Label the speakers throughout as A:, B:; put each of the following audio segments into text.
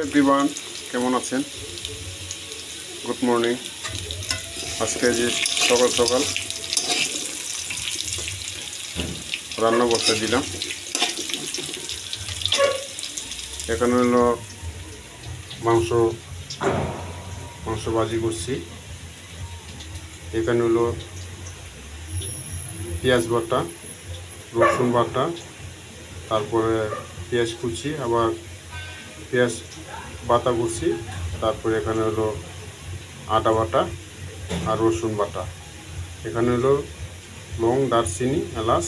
A: Everyone, কেমন আছেন? Good morning. আজকে যে সকাল সকাল রান্না বসে দিলাম। এখানে হলো মাংস ভাজি করছি। এখানে হলো পেঁয়াজ বাটা, রসুন বাটা, তারপরে পেঁয়াজ কুচি, আবার পেঁয়াজ বাটা করছি। তারপরে এখানে হলো আদা বাটা আর রসুন বাটা। এখানে হলো লং, দারচিনি, এলাচ,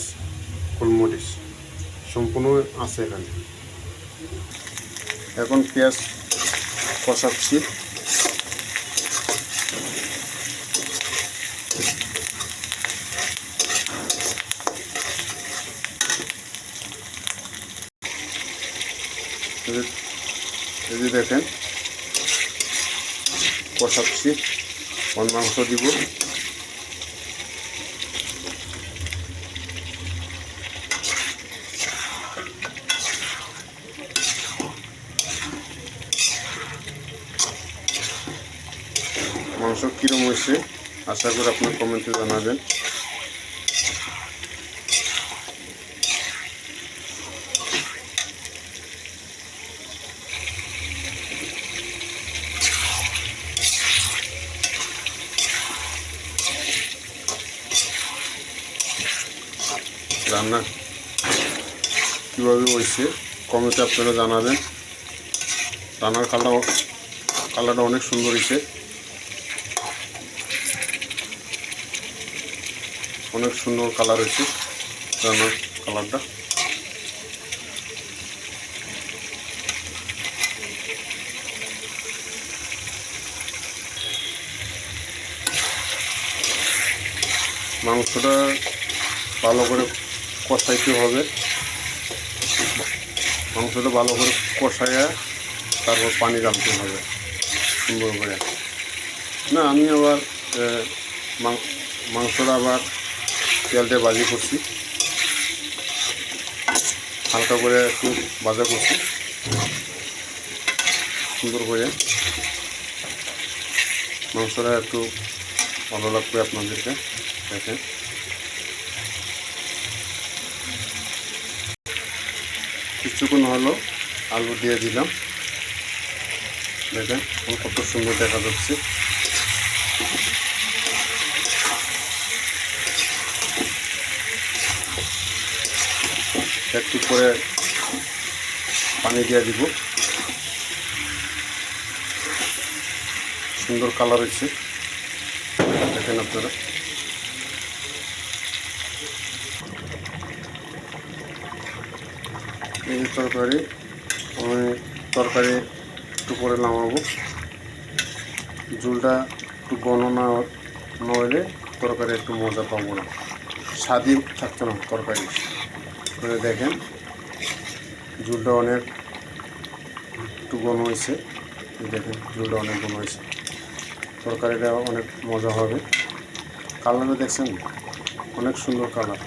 A: গোলমরিচ সম্পূর্ণ আছে এখানে। এখন পেঁয়াজ কষাচ্ছি। এই যে দেখেন কষাচ্ছি, মাংস দিব। মাংস কীরকম হয়েছে আশা করি আপনার কমেন্টে জানাবেন। রান্না কীভাবে হয়েছে কমেন্টে আপনারা জানাবেন। রান্নার কালারটা অনেক সুন্দর হয়েছে, অনেক সুন্দর কালার হয়েছে রান্নার কালারটা। মাংসটা ভালো করে কষাইতে হবে। মাংসটা ভালো করে কষাইয়া তারপর পানি রাখতে হবে সুন্দর করে। না, আমি আবার মাংসটা আবার তেল দিয়ে ভাজি করছি, হালকা করে একটু ভাজা করছি সুন্দর করে। মাংসটা একটু ভালো লাগবে আপনাদেরকে। দেখেন কিছুক্ষণ হলো আলু দিয়ে দিলাম। দেখেন কত সুন্দর দেখা যাচ্ছে। একটু করে পানি দিয়ে দিব। সুন্দর কালার হয়েছে দেখেন আপনারা। এই তরকারি আমি একটু করে নামাবো। ঝোলটা একটু ঘন না হলে তরকারি একটু মজা পাবো না, স্বাদই থাকতো না তরকারি। দেখেন ঝোলটা অনেক একটু ঘন হয়েছে। দেখেন ঝোলটা অনেক ঘন হয়েছে, তরকারিটা অনেক মজা হবে। কালারটা দেখছেন অনেক সুন্দর কালার।